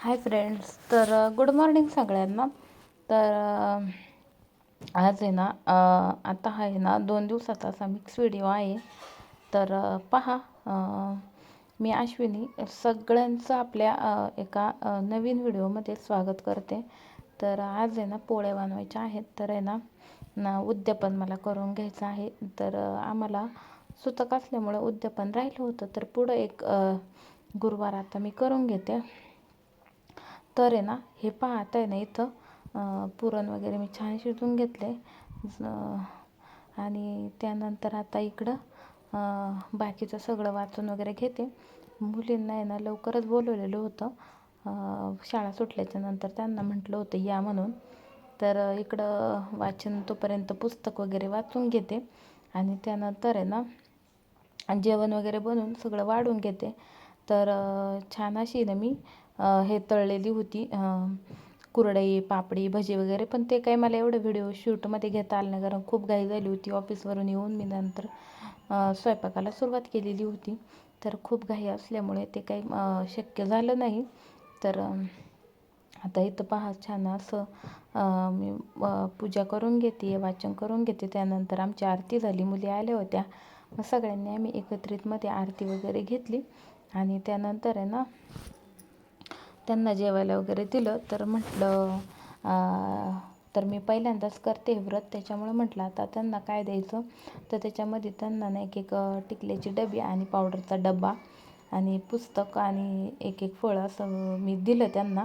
Hi friends. तर good morning सगळ्यांना. तर आज आहे ना, आता आहे ना 2 दिवसाचा असा मिक्स व्हिडिओ आहे. तर पहा, मी अश्विनी सगळ्यांचं आपल्या एका नवीन व्हिडिओमध्ये स्वागत करते. तर आज आहे ना पोळ्या बनवायच्या आहेत. तर आहे ना उद्यापन मला करून घ्यायचं आहे. तर आम्हाला सुतक असल्यामुळं उद्यापन राहिलं होतं. तर पुढं एक गुरुवार आता मी करून घेते. तर आहे ना, हे पहा आता आहे ना इथं पुरण वगैरे मी छान शिजवून घेतले. आणि त्यानंतर आता इकडं बाकीचं सगळं वाचून वगैरे घेते. मुलींना आहे ना लवकरच बोलवलेलं होतं. शाळा सुटल्याच्या नंतर त्यांना म्हटलं होतं या म्हणून. तर इकडं वाचन तोपर्यंत पुस्तक वगैरे वाचून घेते. आणि त्यानंतर आहे ना जेवण वगैरे बनवून सगळं वाढून घेते. तर छान अशी ना मी हे तळलेली होती कुरडई, पापडी, भजी वगैरे. पण ते काही मला एवढं व्हिडिओ शूटमध्ये घेता आलं नाही, कारण खूप घाई झाली होती. ऑफिसवरून येऊन मी नंतर स्वयंपाकाला सुरुवात केलेली होती. तर खूप घाई असल्यामुळे ते काही शक्य झालं नाही. तर आता इथं पहा छान असं मी पूजा करून घेते, वाचन करून घेते. त्यानंतर आमची आरती झाली, मुली आल्या होत्या. मग सगळ्यांनी आम्ही एकत्रितमध्ये आरती वगैरे घेतली. आणि त्यानंतर आहे ना त्यांना जेवायला वगैरे दिलं. तर म्हटलं तर मी पहिल्यांदाच करते हे व्रत, त्याच्यामुळे म्हटलं आता त्यांना काय द्यायचं. तर त्याच्यामध्ये त्यांना ना एक टिकल्याची डबी आणि पावडरचा डबा आणि पुस्तक आणि एक फळ असं मी दिलं त्यांना.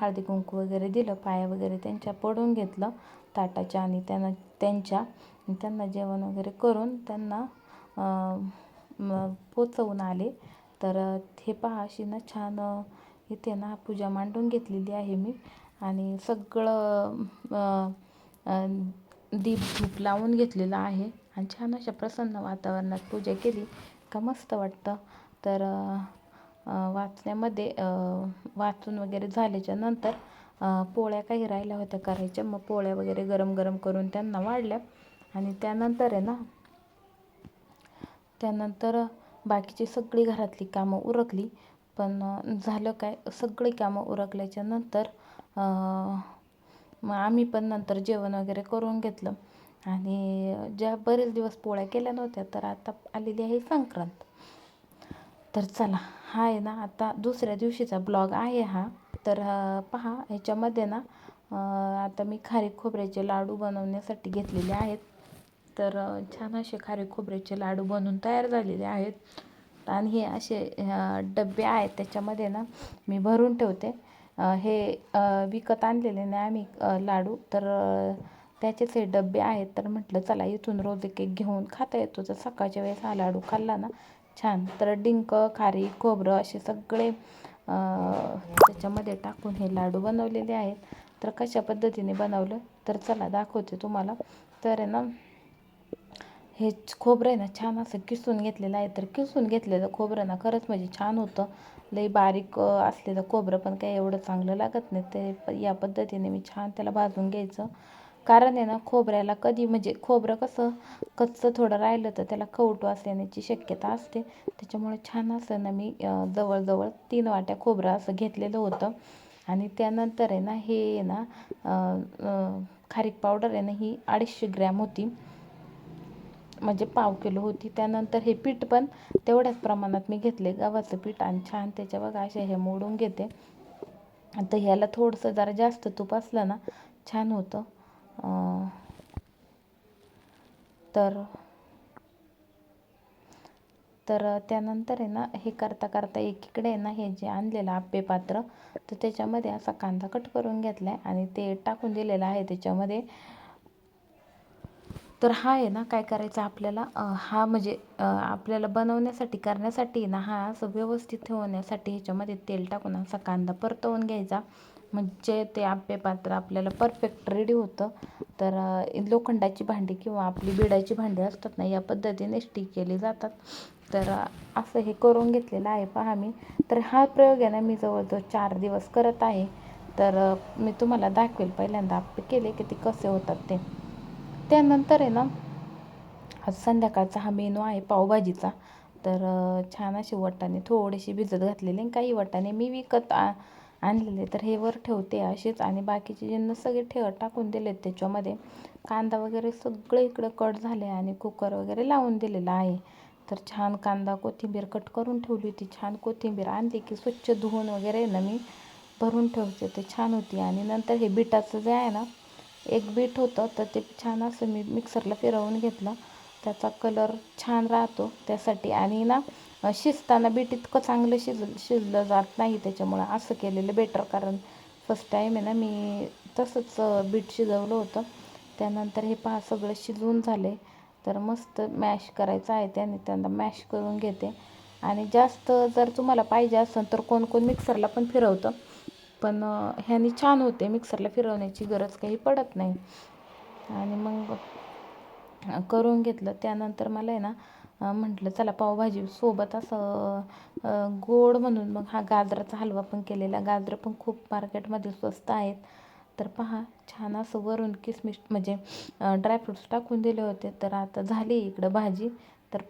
हळदी कुंकू वगैरे दिलं, पाया वगैरे त्यांच्या पडून घेतलं ताटाच्या. आणि त्यांना जेवण वगैरे करून त्यांना पोचवून आले. तर हे पहा अशी ना छान इथे ना पूजा मांडून घेतलेली आहे मी. आणि सगळं दीप धूप लावून घेतलेलं आहे. आणि छान अशा प्रसन्न वातावरणात पूजा केली का मस्त वाटतं. तर वाचण्यामध्ये वाचून वगैरे झाल्याच्या नंतर पोळ्या काही राहिल्या होत्या करायच्या. मग पोळ्या वगैरे गरम गरम करून त्यांना वाढल्या. आणि त्यानंतर आहे ना बाकीची सगळी घरातली कामं उरकली. पण झालं काय, सगळी कामं उरकल्याच्या नंतर मग आम्ही पण नंतर जेवण वगैरे करून घेतलं. आणि ज्या बरेच दिवस पोळ्या केल्या नव्हत्या, तर आता आलेली आहे संक्रांत. तर चला, हा आहे ना आता दुसऱ्या दिवशीचा ब्लॉग आहे हा. तर पहा ह्याच्यामध्ये ना आता मी खारीक खोबऱ्याचे लाडू बनवण्यासाठी घेतलेले आहेत. तर छान असे खारीक खोबऱ्याचे लाडू बनवून तयार झालेले आहेत. आणि हे असे डबे आहेत, त्याच्यामध्ये ना मी भरून ठेवते. हे विकत आणलेले नाही आम्ही लाडू. तर त्याचेच हे डबे आहेत. तर म्हटलं चला इथून रोज एक एक घेऊन खाता येतो. तर सकाळच्या वेळेस हा लाडू खाल्ला ना छान. तर डिंक, खारीक, खोबरं असे सगळे त्याच्यामध्ये टाकून हे लाडू बनवलेले आहेत. तर कशा पद्धतीने बनवलं तर चला दाखवते तुम्हाला. तर आहे ना हे खोबरं आहे ना छान असं किसून घेतलेलं आहे. तर किसून घेतलेलं खोबरं ना खरंच म्हणजे छान होतं. लई बारीक असलेलं खोबरं पण काही एवढं चांगलं लागत नाही. ते या पद्धतीने मी छान त्याला भाजून घ्यायचं. कारण आहे ना खोबऱ्याला कधी म्हणजे खोबरं कसं कच्चं थोडं राहिलं तर त्याला खवट वास येण्याची शक्यता असते. त्याच्यामुळे छान असं ना मी जवळजवळ 3 वाट्या खोबरं असं घेतलेलं होतं. आणि त्यानंतर आहे ना हे ना खारीक पावडर आहे ना ही 250 ग्रॅम होती, म्हणजे पाव किलो होती. त्यानंतर हे पीठ पण तेवढ्याच प्रमाणात मी घेतले, गव्हाचं पीठ. आणि छान त्याच्या बघा असे हे मोडून घेते. आता ह्याला थोडंसं जरा जास्त तूप असलं ना छान होतं. तर त्यानंतर आहे ना हे करता करता एकीकडे आहे ना हे जे आणलेलं आप्पे पात्र, तर त्याच्यामध्ये असा कांदा कट करून घेतला आहे आणि ते टाकून दिलेलं आहे त्याच्यामध्ये. तर हा आहे ना काय करायचं आपल्याला, हा म्हणजे आपल्याला बनवण्यासाठी करण्यासाठी ना हा असं व्यवस्थित ठेवण्यासाठी ह्याच्यामध्ये तेल टाकून असा कांदा परतवून घ्यायचा. म्हणजे ते आप्पे पात्र आपल्याला परफेक्ट रेडी होतं. तर लोखंडाची भांडी किंवा आपली बिडाची भांडी असतात ना, या पद्धतीने स्टिक केली जातात. तर असं हे करून घेतलेलं आहे पहा मी. तर हा प्रयोग आहे ना मी जवळजवळ 4 दिवस करत आहे. तर मी तुम्हाला दाखवेल पहिल्यांदा आप्पे केले की ते कसे होतात ते. त्यानंतर आहे ना आज संध्याकाळचा हा मेनू आहे पावभाजीचा. तर छान असे वाटाणे थोडेसे भिजत घातलेले, काही वाटाणे मी विकत आणलेले, तर हे वर ठेवते असेच आणि बाकीचे जिन्नस सगळे टाकून दिलेत त्याच्यामध्ये. कांदा वगैरे सगळं इकडं कट झाले आणि कुकर वगैरे लावून दिलेला आहे. तर छान कांदा कोथिंबीर कट करून ठेवली होती. छान कोथिंबीर आणली की स्वच्छ धुवून वगैरे ना मी भरून ठेवते, ते छान होती. आणि नंतर हे बीटाचं जे आहे ना, एक बीट होतं तर ते छान असं मी मिक्सरला फिरवून घेतलं. त्याचा कलर छान राहतो त्यासाठी. आणि ना शिजताना बीट इतकं चांगलं शिजलं जात नाही, त्याच्यामुळं असं केलेलं बेटर. कारण फर्स्ट टाईम आहे ना मी तसंच बीट शिजवलं होतं. त्यानंतर हे पहा सगळं शिजवून झाले, तर मस्त मॅश करायचं आहे त्याने. त्यांना मॅश करून घेते. आणि जास्त जर तुम्हाला पाहिजे असेल तर कोण कोण मिक्सरला पण फिरवतं, पण ह्यानी छान होते, मिक्सरला फिरवण्याची गरज काही पडत नाही. आणि मग करून घेतलं. त्यानंतर मला आहे ना म्हटलं चला पावभाजी सोबत असं गोड म्हणून मग हा गाजराचा हलवा पण केलेला. गाजरं पण खूप मार्केटमध्ये स्वस्त आहेत. तर पहा छान असं वरून किसमिस म्हणजे ड्रायफ्रूट्स टाकून दिले होते. तर आता झाली इकडं भाजी. तर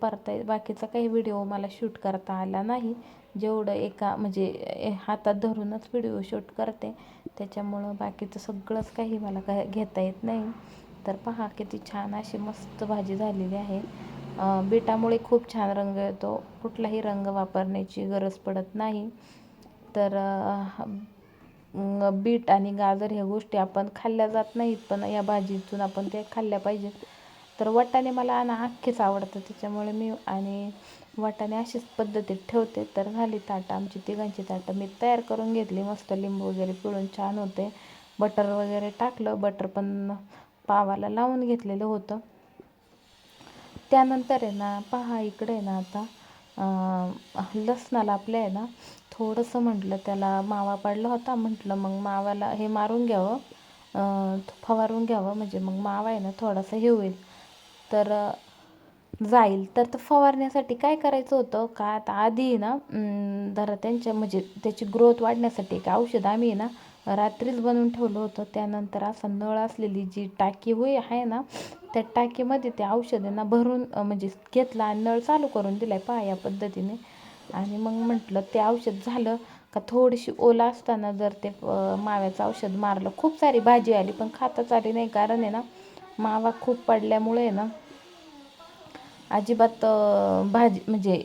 बाकीचा काही व्हिडिओ मला शूट करता आला नाही. जेवढं एका म्हणजे हातात धरूनच व्हिडिओ शूट करते, त्याच्यामुळं बाकीचं सगळंच काही मला घेता येत नाही. तर पहा किती छान अशी मस्त भाजी झालेली आहे. बीटामुळे खूप छान रंग येतो, कुठलाही रंग वापरण्याची गरज पडत नाही. तर बीट आणि गाजर ह्या गोष्टी आपण खाल्ल्या जात नाहीत, पण या भाजीतून आपण ते खाल्ल्या पाहिजेत. तर वाटाणे मला ना अख्खेच आवडतं, त्याच्यामुळे मी आणि वाटाणे अशीच पद्धतीत ठेवते. तर झाली ताटं, आमची तिघांची ताटं मी तयार करून घेतली. मस्त लिंबू वगैरे पिळून छान होते. बटर वगैरे टाकलं, बटर पण पावाला लावून घेतलेलं होतं. त्यानंतर आहे ना पहा इकडे आहे ना आता लसणाला आपल्या आहे ना थोडंसं म्हटलं त्याला मावा पडला होता, म्हटलं मग मावाला हे मारून घ्यावं, फवारून घ्यावं, म्हणजे मग मावा आहे ना थोडासा हे होईल तर जाईल. तर फवारण्यासाठी काय करायचं होतं का, आता आधी ना जरा त्यांच्या म्हणजे त्याची ग्रोथ वाढण्यासाठी एक औषध आम्ही ना रात्रीच बनवून ठेवलं होतं. त्यानंतर असा नळ असलेली जी टाकी आहे ना, त्या टाकीमध्ये ते औषधांना भरून म्हणजे घेतला आणि नळ चालू करून दिला आहे पहा या पद्धतीने. आणि मग म्हटलं ते औषध झालं का थोडीशी ओला असताना जर ते माव्याचं औषध मारलं, खूप सारी भाजी आली पण खाताच आली नाही. कारण आहे ना मावा खूप पडल्यामुळे ना अजिबात भाजी म्हणजे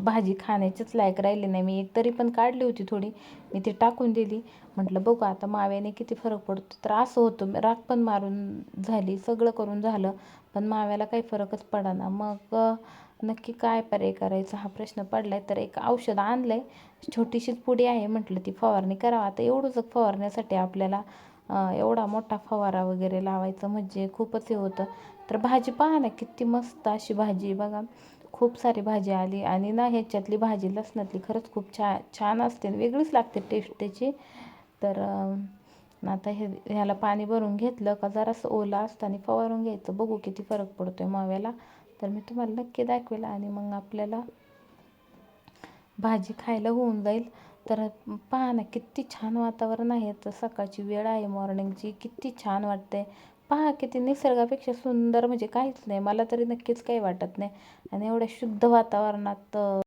भाजी खाण्याचीच लायक राहिली नाही. मी एक तरी पण काढली होती थोडी, मी ती टाकून दिली. म्हटलं बघू आता माव्याने किती फरक पडतो. तर असं होतं, राख पण मारून झाली, सगळं करून झालं, पण माव्याला काही फरकच पडेना. मग नक्की काय पर्याय करायचा हा प्रश्न पडलाय. तर एक औषध आणलंय, छोटीशीच पुडी आहे, म्हटलं ती फवारणी करावं. आता एवढंच फवारण्यासाठी आपल्याला एवढा मोठा फवारा वगैरे लावायचं म्हणजे खूपच हे होतं. तर भाजी पहा ना किती मस्त अशी भाजी बघा, खूप सारी भाजी आली. आणि ना ह्याच्यातली भाजी लसणातली खरंच खूप छान असते, वेगळीच लागते टेस्ट त्याची. तर आता ह्याला पाणी भरून घेतलं का जरासं ओला असताना फवारून घ्यायचं, बघू किती फरक पडतोय माव्याला. तर मी तुम्हाला नक्की दाखवेल आणि मग आपल्याला भाजी खायला होऊन जाईल. तर पहा ना किती छान वातावरण आहे. तर सकाळची वेळ आहे, मॉर्निंगची, किती छान वाटते. पहा किती निसर्गापेक्षा सुंदर म्हणजे काहीच नाही, मला तरी नक्कीच काही वाटत नाही. आणि एवढ्या शुद्ध वातावरणात